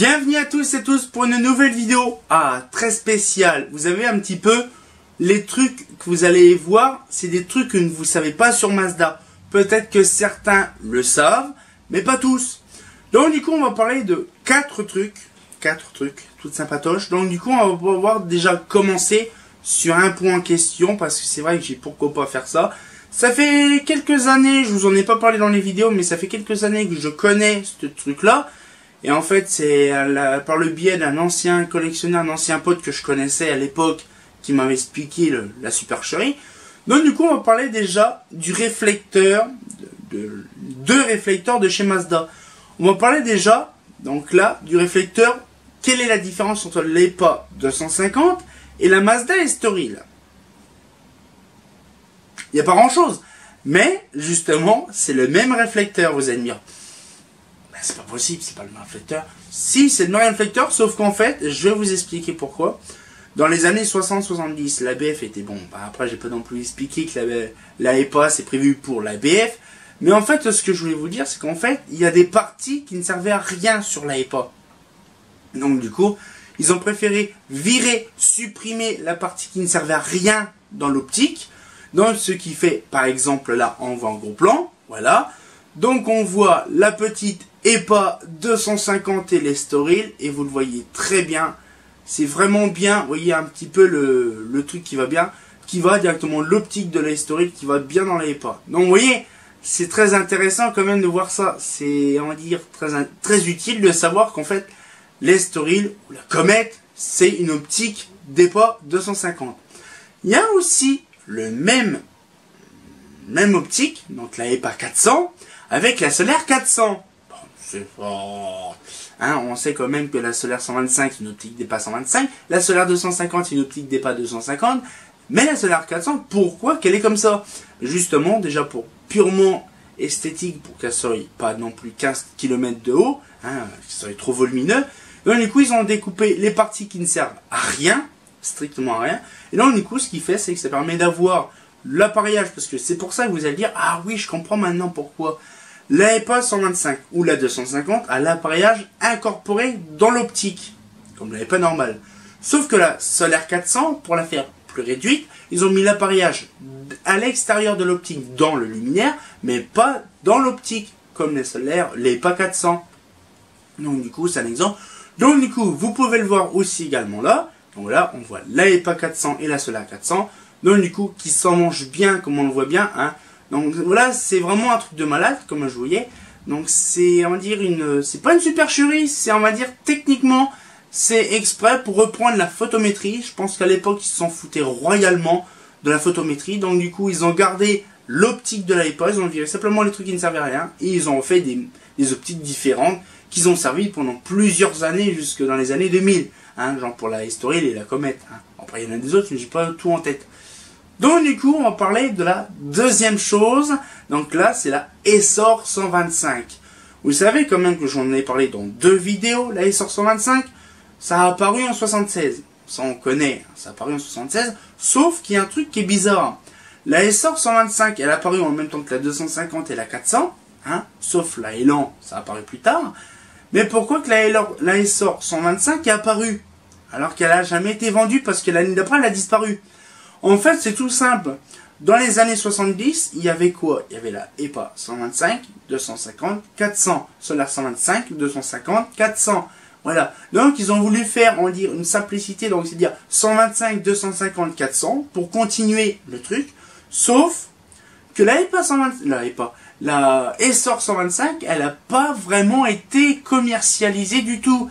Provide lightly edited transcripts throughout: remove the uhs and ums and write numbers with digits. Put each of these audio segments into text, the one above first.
Bienvenue à tous et tous pour une nouvelle vidéo très spéciale. Vous avez un petit peu les trucs que vous allez voir, c'est des trucs que vous ne savez pas sur Mazda. Peut-être que certains le savent, mais pas tous. Donc du coup on va parler de 4 trucs, toutes sympatoches. Donc du coup on va pouvoir déjà commencer sur un point en question, parce que c'est vrai que j'ai pourquoi pas faire ça. Ça fait quelques années, je vous en ai pas parlé dans les vidéos, mais ça fait quelques années que je connais ce truc-là. Et en fait, c'est par le biais d'un ancien collectionneur, un ancien pote que je connaissais à l'époque, qui m'avait expliqué la supercherie. Donc du coup, on va parler déjà du réflecteur, deux réflecteurs de chez Mazda. On va parler déjà, donc là, du réflecteur. Quelle est la différence entre l'EPA 250 et la Mazda Estoril? Il n'y a pas grand chose. Mais, justement, c'est le même réflecteur, vous allez me dire. Ben, c'est pas possible, c'est pas le même réflecteur. Si, c'est le même réflecteur, sauf qu'en fait, je vais vous expliquer pourquoi. Dans les années 60-70, l'ABF était bon. Ben, après, j'ai pas non plus expliqué que la EPA, c'est prévu pour l'ABF. Mais en fait, ce que je voulais vous dire, c'est qu'en fait, il y a des parties qui ne servaient à rien sur la EPA. Donc, du coup, ils ont préféré virer, supprimer la partie qui ne servait à rien dans l'optique. Donc, ce qui fait, par exemple, là, on voit en gros plan, voilà. Donc, on voit la petite EPA 250 et l'Estoril, et vous le voyez très bien. C'est vraiment bien, vous voyez un petit peu le truc qui va bien, qui va directement l'optique de l'Estoril, qui va bien dans la EPA. Donc, vous voyez, c'est très intéressant quand même de voir ça. C'est, on va dire, très utile de savoir qu'en fait, l'Estoril, ou la Comète, c'est une optique d'EPA 250. Il y a aussi le même optique, donc la EPA 400, avec la Solaire 400. Bon, c'est fort. Hein, on sait quand même que la Solaire 125 est une optique d'EPA 125, la Solaire 250 est une optique d'EPA 250, mais la Solaire 400, pourquoi qu'elle est comme ça? Justement, déjà pour purement esthétique, pour qu'elle soit pas non plus 15 km de haut, hein, qu'elle soit trop volumineux. Donc du coup, ils ont découpé les parties qui ne servent à rien, strictement à rien. Et donc du coup, ce qu'il fait, c'est que ça permet d'avoir l'appareillage, parce que c'est pour ça que vous allez dire, ah oui, je comprends maintenant pourquoi. La EPA 125 ou la 250 a l'appareillage incorporé dans l'optique, comme la EPA normale. Sauf que la Solaire 400, pour la faire plus réduite, ils ont mis l'appareillage à l'extérieur de l'optique, dans le luminaire, mais pas dans l'optique, comme les Solaires, les EPA 400. Donc du coup, c'est un exemple. Donc du coup, vous pouvez le voir aussi également là. Donc là, on voit la EPA 400 et la Solaire 400. Donc du coup, qui s'en mangent bien, comme on le voit bien. Hein. Donc voilà, c'est vraiment un truc de malade, comme je voyais. Donc c'est, on va dire, c'est pas une supercherie, c'est, on va dire, techniquement, c'est exprès pour reprendre la photométrie. Je pense qu'à l'époque, ils s'en foutaient royalement de la photométrie. Donc du coup, ils ont gardé l'optique de la EPA, ils ont viré simplement les trucs qui ne servaient à rien. Et ils ont fait des optiques différentes qu'ils ont servi pendant plusieurs années, jusque dans les années 2000. Hein, genre pour la Estoril et la Comète. Hein. Après, il y en a des autres, mais j'ai pas tout en tête. Donc du coup, on va parler de la deuxième chose. Donc là, c'est la Essor 125. Vous savez quand même que j'en ai parlé dans 2 vidéos. La Essor 125, ça a apparu en 76. Ça, on connaît. Ça a apparu en 76. Sauf qu'il y a un truc qui est bizarre. La Essor 125, elle a apparu en même temps que la 250 et la 400. Hein, sauf la Elan, ça a apparu plus tard. Mais pourquoi que la Essor 125 est apparue alors qu'elle n'a jamais été vendue, parce que l'année d'après, elle a disparu? En fait, c'est tout simple. Dans les années 70, il y avait quoi? Il y avait la EPA 125, 250, 400. Solaire 125, 250, 400. Voilà. Donc, ils ont voulu faire, on va dire, une simplicité. Donc, c'est-à-dire 125, 250, 400 pour continuer le truc. Sauf que la Essor 125, elle n'a pas vraiment été commercialisée du tout.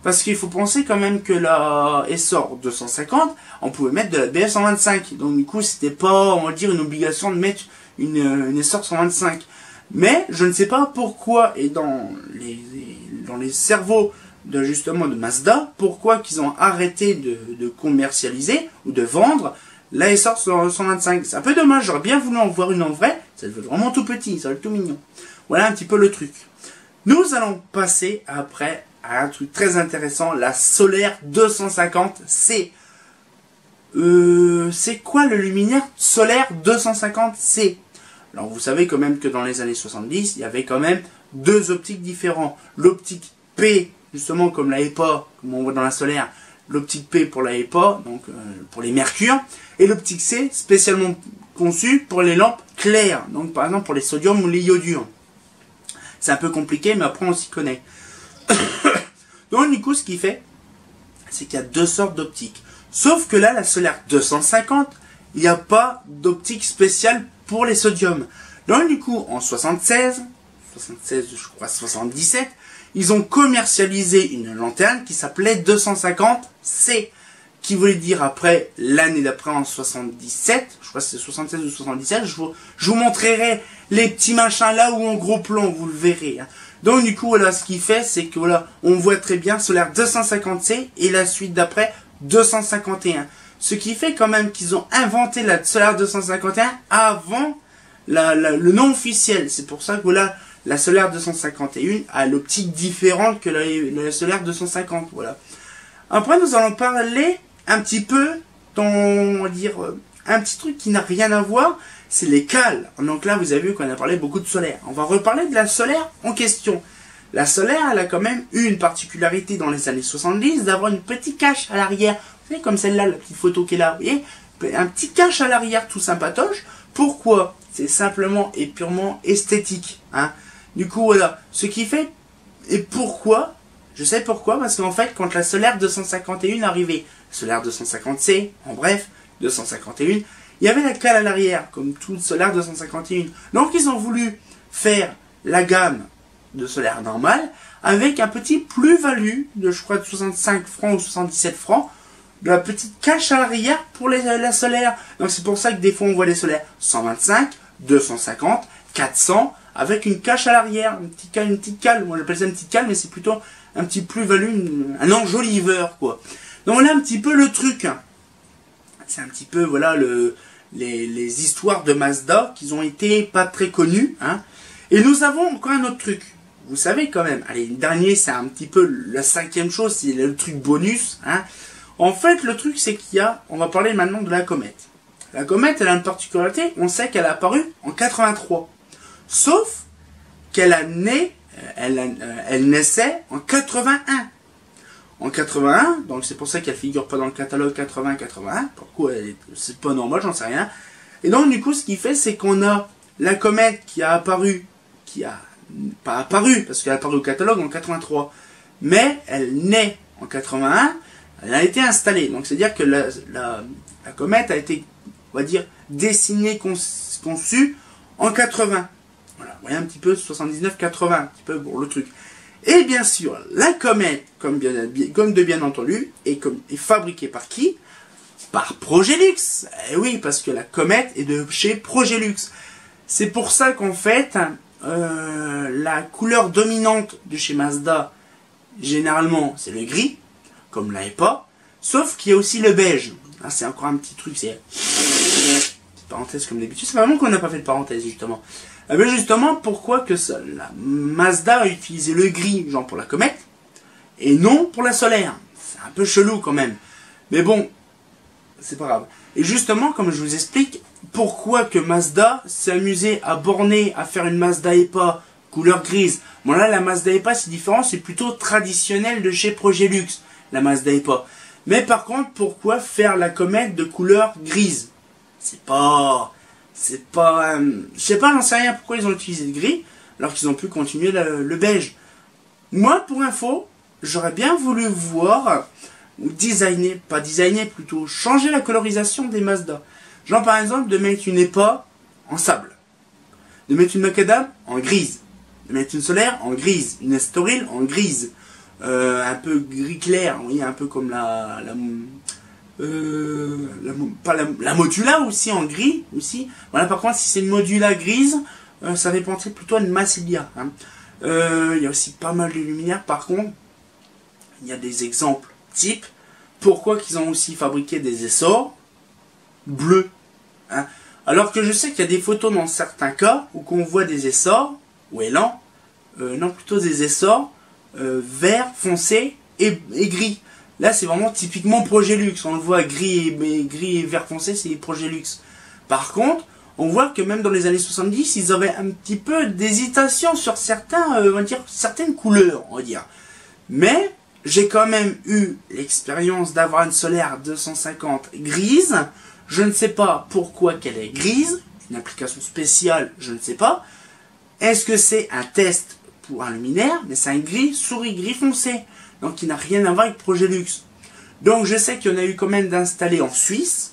Parce qu'il faut penser quand même que la Essor 250, on pouvait mettre de la BF 125. Donc du coup, c'était pas, on va dire, une obligation de mettre une Essor 125. Mais je ne sais pas pourquoi, et dans les cerveaux justement de Mazda, pourquoi qu'ils ont arrêté de commercialiser ou de vendre la Essor 125. C'est un peu dommage, j'aurais bien voulu en voir une en vrai. Ça va être vraiment tout petit, ça va être tout mignon. Voilà un petit peu le truc. Nous allons passer après à un truc très intéressant, la Solaire 250C. C'est quoi le luminaire Solaire 250C? Alors vous savez quand même que dans les années 70, il y avait quand même 2 optiques différentes. L'optique P justement comme la EPA, comme on voit dans la solaire, l'optique P pour la EPA, donc pour les mercures, et l'optique C spécialement conçue pour les lampes claires, donc par exemple pour les sodium ou les iodures. C'est un peu compliqué, mais après on s'y connaît. Donc du coup, ce qu'il fait, c'est qu'il y a deux sortes d'optiques. Sauf que là, la solaire 250, il n'y a pas d'optique spéciale pour les sodiums. Donc du coup, en 76, je crois 77, ils ont commercialisé une lanterne qui s'appelait 250C, qui voulait dire après, l'année d'après en 77, je crois que c'est 76 ou 77, je vous montrerai les petits machins là où en gros plan, vous le verrez. Hein. Donc du coup, voilà, ce qu'il fait, c'est que voilà, on voit très bien solaire 250C et la suite d'après 251. Ce qui fait quand même qu'ils ont inventé la solaire 251 avant le nom officiel. C'est pour ça que voilà, la solaire 251 a l'optique différente que la solaire 250. Voilà. Après, nous allons parler un petit peu, on va dire, un petit truc qui n'a rien à voir, c'est les cales. Donc là, vous avez vu qu'on a parlé beaucoup de solaire. On va reparler de la solaire en question. La solaire, elle a quand même eu une particularité dans les années 70 d'avoir une petite cache à l'arrière. Vous savez, comme celle-là, la petite photo qui est là, vous voyez, un petit cache à l'arrière tout sympatoche. Pourquoi? C'est simplement et purement esthétique. Hein. Du coup, voilà. Ce qui fait, et pourquoi? Je sais pourquoi, parce qu'en fait, quand la solaire 251 arrivait, solaire 250C, en bref, 251, il y avait la cale à l'arrière, comme toute solaire 251. Donc, ils ont voulu faire la gamme de solaire normale avec un petit plus-value de, je crois, de 65 francs ou 77 francs, de la petite cache à l'arrière pour la solaire. Donc, c'est pour ça que des fois, on voit les solaires 125, 250, 400, avec une cache à l'arrière, une petite cale. Moi, j'appelle ça une petite cale, mais c'est plutôt un petit plus-value, un enjoliveur, quoi. Donc, voilà un petit peu le truc. C'est un petit peu, voilà, les histoires de Mazda qui ont été pas très connues. Hein. Et nous avons encore un autre truc. Vous savez quand même, allez, le dernier, c'est un petit peu la cinquième chose, c'est le truc bonus. Hein. En fait, le truc, c'est qu'il y a, on va parler maintenant de la comète. La comète, elle a une particularité, on sait qu'elle a apparu en 83. Sauf qu'elle a né, elle naissait en 81. En 81, donc c'est pour ça qu'elle figure pas dans le catalogue 80-81. Pourquoi? C'est pas normal, j'en sais rien. Et donc du coup, ce qu'il fait, c'est qu'on a la comète qui a apparu, pas apparu, parce qu'elle a apparu au catalogue en 83, mais elle naît en 81, elle a été installée. Donc c'est-à-dire que la comète a été, on va dire, dessinée, conçue en 80. Voilà, vous voyez un petit peu 79-80, un petit peu pour le truc. Et bien sûr, la comète, comme de bien entendu, est fabriquée par qui? Par Progélux. Eh oui, parce que la comète est de chez Progélux. C'est pour ça qu'en fait, la couleur dominante de chez Mazda, généralement, c'est le gris, comme la EPA, sauf qu'il y a aussi le beige. Ah, c'est encore un petit truc, c'est parenthèse comme d'habitude. C'est vraiment qu'on n'a pas fait de parenthèse, justement. Mais justement, pourquoi que la Mazda a utilisé le gris, genre pour la comète, et non pour la solaire? C'est un peu chelou quand même. Mais bon, c'est pas grave. Et justement, comme je vous explique, pourquoi que Mazda s'est amusé à borner, à faire une Mazda EPA couleur grise. Bon là, la Mazda EPA, c'est différent, c'est plutôt traditionnel de chez Progélux, la Mazda EPA. Mais par contre, pourquoi faire la comète de couleur grise? Je sais pas, j'en sais rien pourquoi ils ont utilisé le gris, alors qu'ils ont pu continuer le beige. Moi, pour info, j'aurais bien voulu voir, ou plutôt, changer la colorisation des Mazda. Genre par exemple, de mettre une EPA en sable, de mettre une macadam en grise, de mettre une solaire en grise, une estoril en grise, un peu gris clair, oui, un peu comme la modula aussi en gris aussi. Voilà, par contre, si c'est une modula grise, ça fait penser plutôt à une Massilia. Hein. Il y a aussi pas mal de luminaires. Par contre, il y a des exemples types. Pourquoi qu'ils ont aussi fabriqué des essors bleus, hein. Alors que je sais qu'il y a des photos dans certains cas où qu'on voit des essors ou élan, non plutôt des essors vert foncé et gris. Là, c'est vraiment typiquement Progélux. On le voit gris et vert foncé, c'est Progélux. Par contre, on voit que même dans les années 70, ils avaient un petit peu d'hésitation sur certaines couleurs, on va dire. Mais j'ai quand même eu l'expérience d'avoir une solaire 250 grise. Je ne sais pas pourquoi qu'elle est grise. Une application spéciale, je ne sais pas. Est-ce que c'est un test pour un luminaire? Mais c'est un gris souris gris foncé. Donc il n'a rien à voir avec Progélux. Donc je sais qu'il y en a eu quand même d'installer en Suisse.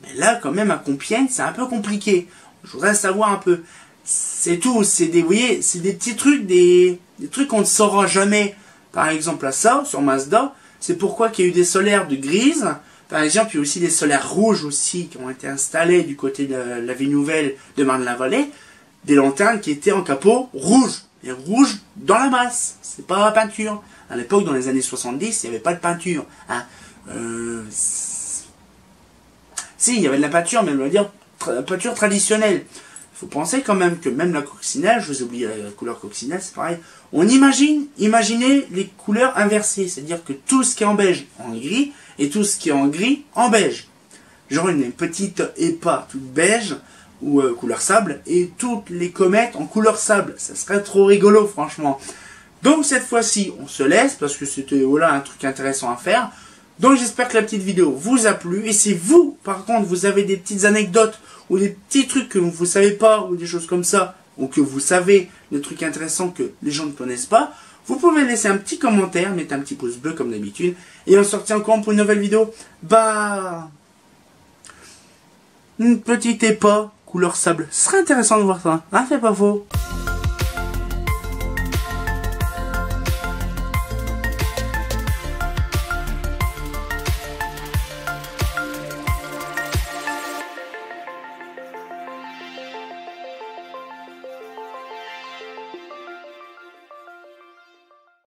Mais là quand même à Compiègne c'est un peu compliqué. Je voudrais savoir un peu. C'est tout. C'est des, vous voyez, c'est des petits trucs, des trucs qu'on ne saura jamais. Par exemple à ça, sur Mazda, c'est pourquoi qu'il y a eu des solaires de grise. Par exemple, il y a aussi des solaires rouges aussi qui ont été installés du côté de la Ville Nouvelle de Marne-la-Vallée. Des lanternes qui étaient en capot rouge. Et rouge dans la masse. C'est pas la peinture. À l'époque, dans les années 70, il n'y avait pas de peinture. Hein. Si, il y avait de la peinture, mais on va dire la peinture traditionnelle. Il faut penser quand même que même la coccinelle, je vous ai oublié la couleur coccinelle, c'est pareil. On imaginez les couleurs inversées. C'est-à-dire que tout ce qui est en beige en gris et tout ce qui est en gris en beige. Genre une petite épa toute beige ou couleur sable et toutes les comètes en couleur sable. Ça serait trop rigolo franchement. Donc cette fois-ci on se laisse parce que c'était voilà un truc intéressant à faire. Donc j'espère que la petite vidéo vous a plu et si vous par contre vous avez des petites anecdotes ou des petits trucs que vous ne savez pas ou des choses comme ça ou que vous savez des trucs intéressants que les gens ne connaissent pas, vous pouvez laisser un petit commentaire, mettre un petit pouce bleu comme d'habitude et on se retient encore pour une nouvelle vidéo. Bah une petite épa couleur sable. Ce serait intéressant de voir ça. Hein, c'est pas faux.